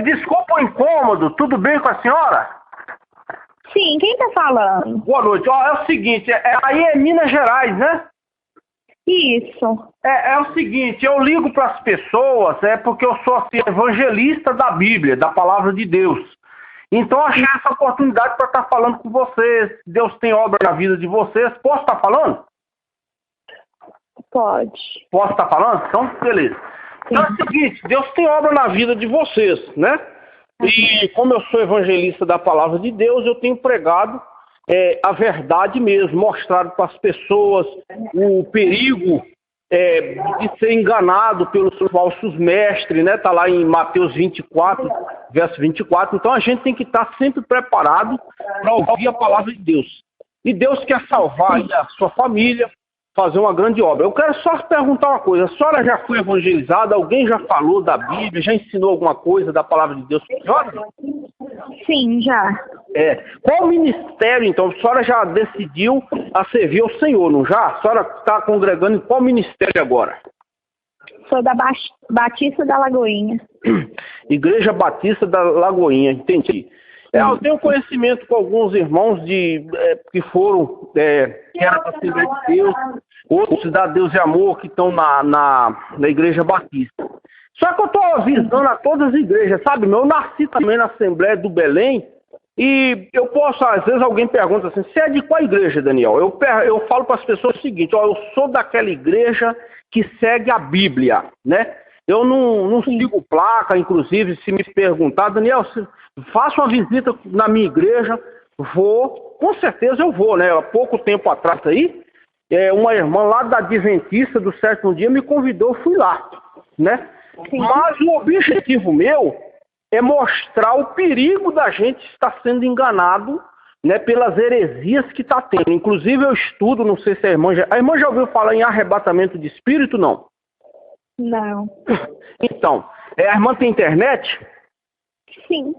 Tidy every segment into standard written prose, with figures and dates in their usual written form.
Desculpa o incômodo, tudo bem com a senhora? Sim, quem tá falando? Boa noite. Ó, é o seguinte, aí é Minas Gerais, né? Isso. É o seguinte, eu ligo para as pessoas, porque eu sou assim, evangelista da Bíblia, da Palavra de Deus. Então eu achei essa oportunidade para estar falando com vocês. Deus tem obra na vida de vocês. Posso estar falando? Pode. Posso estar falando? Então, beleza. Então é o seguinte, Deus tem obra na vida de vocês, né? E como eu sou evangelista da Palavra de Deus, eu tenho pregado a verdade mesmo, mostrado para as pessoas o perigo de ser enganado pelos falsos mestres, né? Está lá em Mateus 24, verso 24. Então a gente tem que estar sempre preparado para ouvir a Palavra de Deus. E Deus quer salvar aí a sua família, fazer uma grande obra. Eu quero só perguntar uma coisa. A senhora já foi evangelizada? Alguém já falou da Bíblia? Já ensinou alguma coisa da Palavra de Deus para a senhora? Sim, já. Qual ministério, então? A senhora já decidiu a servir ao Senhor, não já? A senhora está congregando em qual ministério agora? Sou da Batista da Lagoinha. Igreja Batista da Lagoinha, entendi. Eu tenho conhecimento com alguns irmãos que foram, que eram da Assembleia de Deus, outros da Deus e Amor, que estão na Igreja Batista. Só que eu estou avisando a todas as igrejas, sabe? Eu nasci também na Assembleia do Belém, e eu posso, às vezes alguém pergunta assim, você é de qual igreja, Daniel? Eu falo para as pessoas o seguinte, eu sou daquela igreja que segue a Bíblia, né? Eu não sigo placa, inclusive, se me perguntar, Daniel, faça uma visita na minha igreja, vou, com certeza eu vou, né? Há pouco tempo atrás aí, uma irmã lá da Adventista do Sétimo Dia me convidou, eu fui lá, né? Sim. Mas o objetivo meu é mostrar o perigo da gente estar sendo enganado, né, pelas heresias que está tendo. Inclusive eu estudo, não sei se a irmã já ouviu falar em arrebatamento de espírito, não? Não. Então, a irmã tem internet? Sim.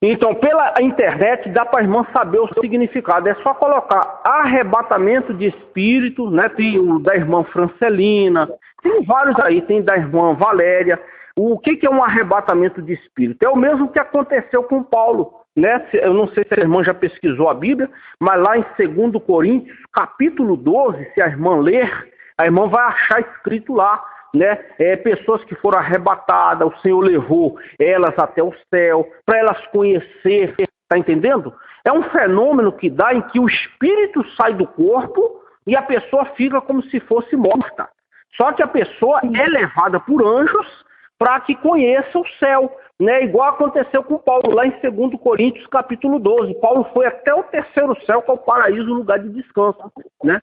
Então, pela internet dá para a irmã saber o significado. É só colocar arrebatamento de espírito, né? Tem o da irmã Francelina, tem vários aí, tem da irmã Valéria. O que é um arrebatamento de espírito? É o mesmo que aconteceu com Paulo, né? Eu não sei se a irmã já pesquisou a Bíblia, mas lá em 2 Coríntios, capítulo 12, se a irmã ler, a irmã vai achar escrito lá, né? Pessoas que foram arrebatadas, o Senhor levou elas até o céu, para elas conhecer, tá entendendo? É um fenômeno que dá em que o espírito sai do corpo e a pessoa fica como se fosse morta. Só que a pessoa é levada por anjos para que conheça o céu, né? Igual aconteceu com Paulo, lá em 2 Coríntios, capítulo 12. Paulo foi até o terceiro céu, que é o paraíso, o lugar de descanso, né?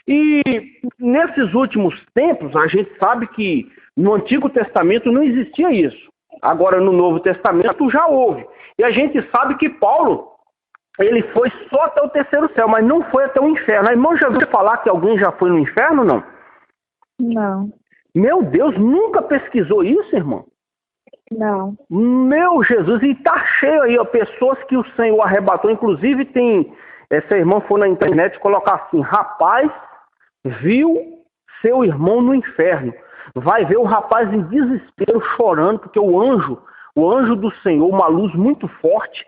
E nesses últimos tempos, a gente sabe que no Antigo Testamento não existia isso. Agora, no Novo Testamento já houve. E a gente sabe que Paulo, ele foi só até o terceiro céu, mas não foi até o inferno. A irmã já ouviu falar que alguém já foi no inferno, não? Não. Meu Deus, nunca pesquisou isso, irmão? Não. Meu Jesus, e tá cheio aí, ó, pessoas que o Senhor arrebatou. Inclusive tem, essa irmã foi na internet colocar assim, rapaz, viu seu irmão no inferno. Vai ver o rapaz em desespero, chorando, porque o anjo do Senhor, uma luz muito forte,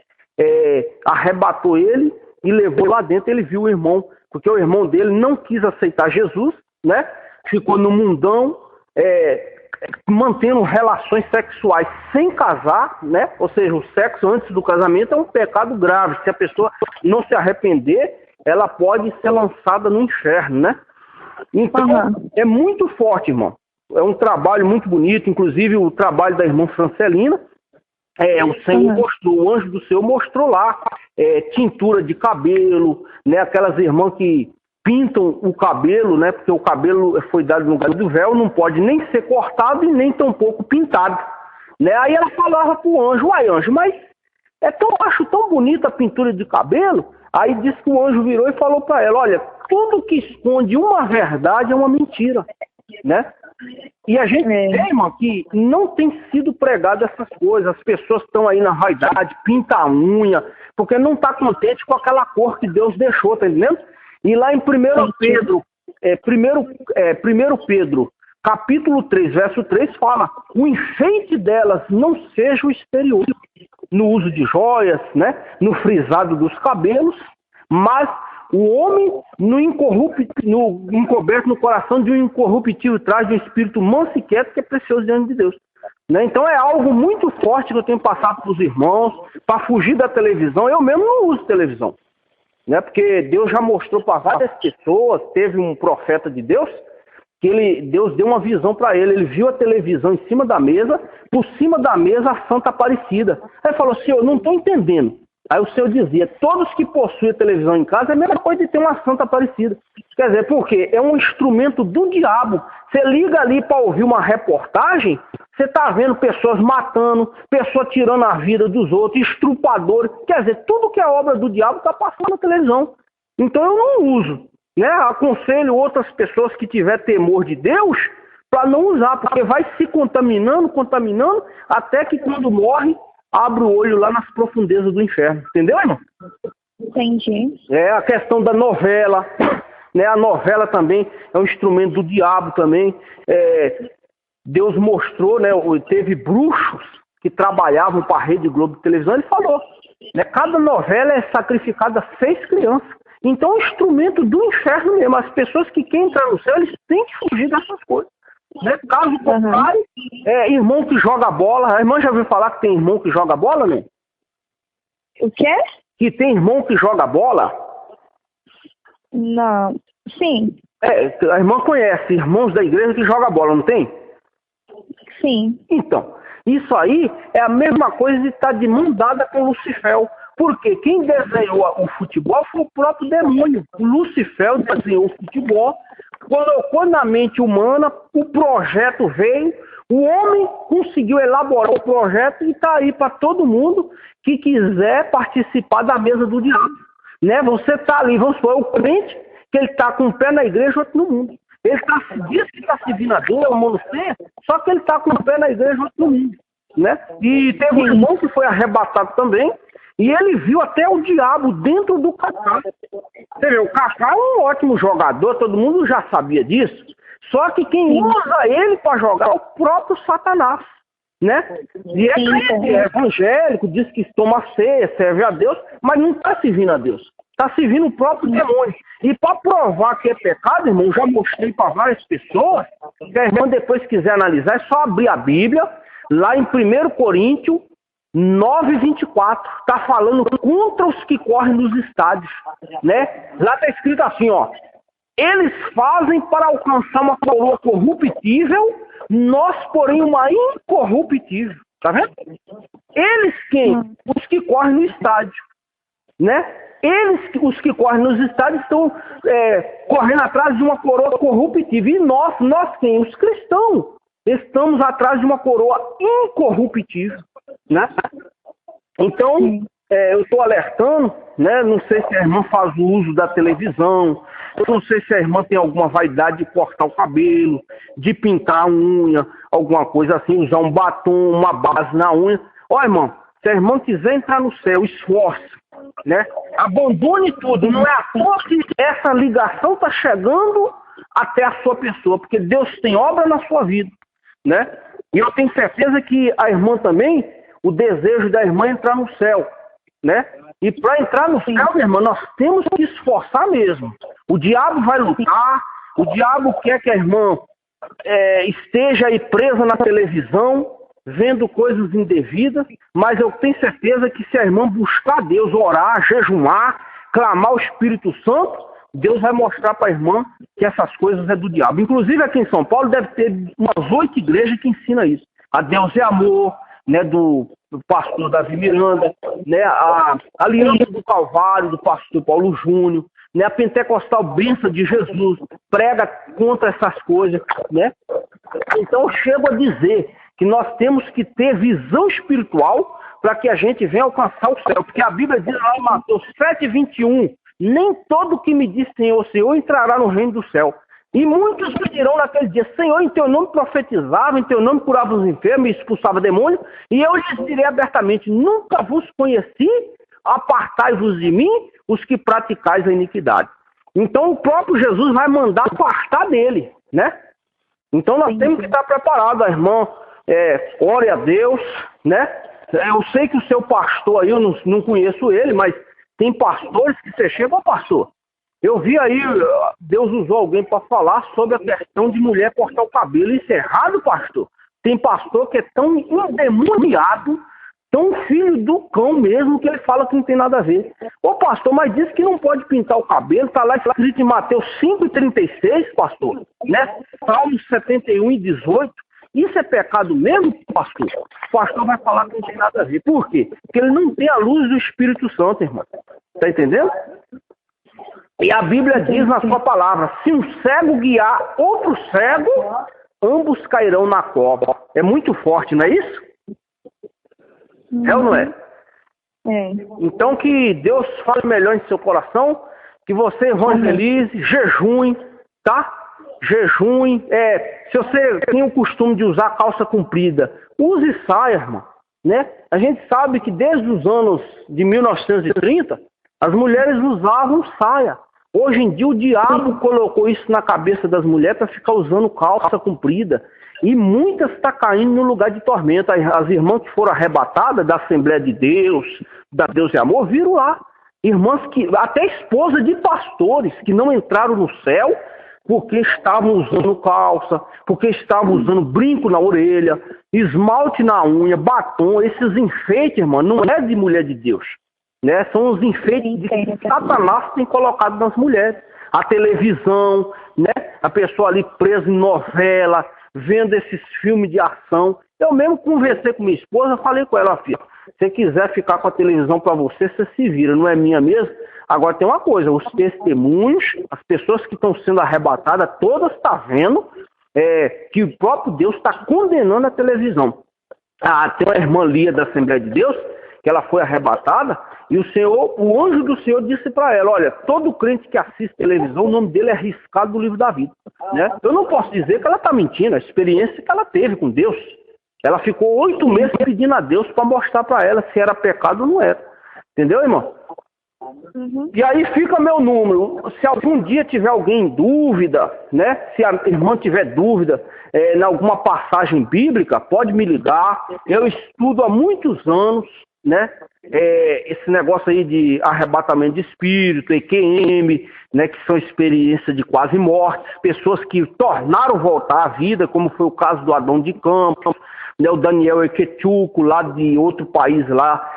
arrebatou ele e levou lá dentro. Ele viu o irmão, porque o irmão dele não quis aceitar Jesus, né? Ficou no mundão, mantendo relações sexuais sem casar, né? Ou seja, o sexo antes do casamento é um pecado grave. Se a pessoa não se arrepender, ela pode ser lançada no inferno, né? Então, é muito forte, irmão. É um trabalho muito bonito, inclusive o trabalho da irmã Francelina. O Senhor mostrou, o anjo do Senhor mostrou lá tintura de cabelo, né? Aquelas irmãs que pintam o cabelo, né? Porque o cabelo foi dado no lugar do véu, não pode nem ser cortado e nem tampouco pintado, né? Aí ela falava pro anjo, uai, anjo, mas acho tão bonita a pintura de cabelo. Aí disse que o anjo virou e falou para ela, olha, tudo que esconde uma verdade é uma mentira, né? E a gente vê, irmão, que não tem sido pregado essas coisas. As pessoas estão aí na vaidade, pinta a unha, porque não está contente com aquela cor que Deus deixou, tá entendendo? E lá em 1 Pedro, 1 Pedro, capítulo 3, verso 3 fala: o enfeite delas não seja o exterior, no uso de joias, né, no frisado dos cabelos, mas o homem no encoberto no coração de um incorruptível traz de um espírito manso e quieto que é precioso diante de Deus. Né? Então é algo muito forte que eu tenho passado para os irmãos, para fugir da televisão. Eu mesmo não uso televisão, né? Porque Deus já mostrou para várias pessoas. Teve um profeta de Deus, que Deus deu uma visão para ele. Ele viu a televisão em cima da mesa, por cima da mesa a Santa Aparecida. Aí ele falou: Senhor, eu não estou entendendo. Aí o Senhor dizia: todos que possuem televisão em casa é a mesma coisa de ter uma Santa Aparecida. Quer dizer, porque é um instrumento do diabo. Você liga ali para ouvir uma reportagem, você está vendo pessoas matando, pessoas tirando a vida dos outros, estrupadores. Quer dizer, tudo que é obra do diabo está passando na televisão. Então eu não uso. Né? Aconselho outras pessoas que tiver temor de Deus para não usar, porque vai se contaminando, até que quando morre, abre o olho lá nas profundezas do inferno. Entendeu, irmão? Entendi. É a questão da novela, né? A novela também é um instrumento do diabo também. Deus mostrou, né? Teve bruxos que trabalhavam para a Rede Globo de televisão. Ele falou, né? Cada novela é sacrificada 6 crianças. Então é um instrumento do inferno mesmo. As pessoas que querem entrar no céu, eles têm que fugir dessas coisas. Né? Caso contrário, irmão que joga bola. A irmã já ouviu falar que tem irmão que joga bola, né? O quê? Que tem irmão que joga bola? Não. Sim. A irmã conhece irmãos da igreja que jogam bola, não tem? Sim. Então, isso aí é a mesma coisa de estar de mão dada com Lucifer. Porque quem desenhou o futebol foi o próprio demônio. O Lucifer desenhou o futebol, colocou na mente humana, o projeto veio, o homem conseguiu elaborar o projeto e está aí para todo mundo que quiser participar da mesa do diabo. Né? Você está ali, vamos supor, o crente, que ele está com um pé na igreja e outro no mundo. Ele diz que está servindo a Deus, o monoceia, só que ele está com um pé na igreja e outro no mundo. Né? E teve um irmão que foi arrebatado também, e ele viu até o diabo dentro do Kaká. Você vê, o Kaká é um ótimo jogador, todo mundo já sabia disso. Só que quem usa ele para jogar é o próprio Satanás. Né? E é evangélico, diz que toma ceia, serve a Deus, mas não está servindo a Deus. Está servindo o próprio demônio. E para provar que é pecado, irmão, já mostrei para várias pessoas. Se a irmã depois quiser analisar, é só abrir a Bíblia, lá em 1 Coríntios 9:24, está falando contra os que correm nos estádios, né? Lá está escrito assim, ó: eles fazem para alcançar uma coroa corruptível, nós, porém, uma incorruptível. Tá vendo? Eles quem? Os que correm no estádio, né? Os que correm nos estádios estão correndo atrás de uma coroa corruptível. E nós quem? Os cristãos. Estamos atrás de uma coroa incorruptível, né? Então, eu estou alertando, né? Não sei se a irmã faz o uso da televisão, eu não sei se a irmã tem alguma vaidade de cortar o cabelo, de pintar a unha, alguma coisa assim, usar um batom, uma base na unha. Ó, irmão, se a irmã quiser entrar no céu, esforce, né? Abandone tudo. Não é à toa que essa ligação está chegando até a sua pessoa, porque Deus tem obra na sua vida. Né? E eu tenho certeza que a irmã também, o desejo da irmã é entrar no céu, né? E para entrar no céu, minha irmã, nós temos que esforçar mesmo. O diabo vai lutar, o diabo quer que a irmã esteja aí presa na televisão, vendo coisas indevidas, mas eu tenho certeza que se a irmã buscar Deus, orar, jejuar, clamar o Espírito Santo, Deus vai mostrar para a irmã que essas coisas é do diabo. Inclusive aqui em São Paulo deve ter umas 8 igrejas que ensinam isso. A Deus é Amor, né, do pastor Davi Miranda, né, a Aliança do Calvário, do pastor Paulo Júnior, né, a Pentecostal Bênção de Jesus, prega contra essas coisas. Né? Então eu chego a dizer que nós temos que ter visão espiritual para que a gente venha alcançar o céu. Porque a Bíblia diz lá em Mateus 7:21, nem todo que me diz Senhor, Senhor entrará no reino do céu. E muitos me dirão naquele dia: Senhor, em teu nome profetizava, em teu nome curava os enfermos e expulsava demônios. E eu lhes direi abertamente: nunca vos conheci, apartai-vos de mim, os que praticais a iniquidade. Então o próprio Jesus vai mandar apartar dele, né? Então nós temos que estar preparados, a irmã, ore a Deus, né? Eu sei que o seu pastor aí, eu não conheço ele, mas tem pastores que você chega, ô pastor, eu vi aí, Deus usou alguém para falar sobre a questão de mulher cortar o cabelo. Isso é errado, pastor? Tem pastor que é tão endemoniado, tão filho do cão mesmo, que ele fala que não tem nada a ver. Ô pastor, mas diz que não pode pintar o cabelo, está lá escrito em Mateus 5,36, pastor, né? Salmos 71:18. Isso é pecado mesmo, pastor? O pastor vai falar que não tem nada a ver. Por quê? Porque ele não tem a luz do Espírito Santo, irmão. Tá entendendo? E a Bíblia diz na sua palavra, se um cego guiar outro cego, ambos cairão na cova. É muito forte, não é isso? É ou não é? É. Então que Deus fale melhor em seu coração, que você evangelize, jejum, tá? Jejum, se você tem o costume de usar calça comprida, use saia, irmão, né? A gente sabe que desde os anos de 1930, as mulheres usavam saia. Hoje em dia o diabo colocou isso na cabeça das mulheres para ficar usando calça comprida. E muitas estão caindo no lugar de tormenta. As irmãs que foram arrebatadas da Assembleia de Deus, da Deus e Amor, viram lá. Irmãs que, até esposa de pastores, que não entraram no céu porque estavam usando calça, porque estavam usando brinco na orelha, esmalte na unha, batom. Esses enfeites, irmã, não é de mulher de Deus. Né? São os enfeites que Satanás tem colocado nas mulheres. A televisão, né? A pessoa ali presa em novela, vendo esses filmes de ação. Eu mesmo conversei com minha esposa, falei com ela, filha, se você quiser ficar com a televisão para você, você se vira, não é minha mesmo. Agora tem uma coisa, os testemunhos, as pessoas que estão sendo arrebatadas, todas estão vendo que o próprio Deus está condenando a televisão. Tem uma irmã Lia da Assembleia de Deus, que ela foi arrebatada, e o anjo do Senhor disse para ela, olha, todo crente que assiste televisão, o nome dele é riscado do livro da vida. Né? Eu não posso dizer que ela está mentindo, a experiência que ela teve com Deus. Ela ficou 8 meses pedindo a Deus para mostrar para ela se era pecado ou não era. Entendeu, irmão? Uhum. E aí fica meu número. Se algum dia tiver alguém em dúvida, né? Se a irmã tiver dúvida em alguma passagem bíblica, pode me ligar. Eu estudo há muitos anos, né? Esse negócio aí de arrebatamento de espírito, EQM, né? Que são experiências de quase mortes, pessoas que tornaram voltar à vida, como foi o caso do Adão de Campos, né? O Daniel Equechuco, lá de outro país lá,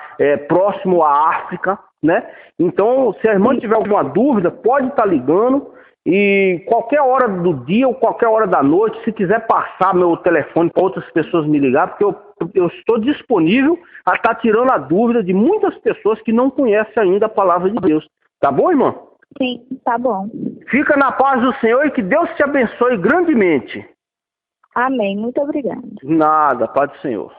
próximo à África, né? Então, se a irmã tiver alguma dúvida, pode estar ligando, e qualquer hora do dia ou qualquer hora da noite, se quiser passar meu telefone para outras pessoas me ligar, porque eu estou disponível a estar tirando a dúvida de muitas pessoas que não conhecem ainda a palavra de Deus. Tá bom, irmã? Sim, tá bom. Fica na paz do Senhor e que Deus te abençoe grandemente. Amém. Muito obrigada. Nada, paz do Senhor.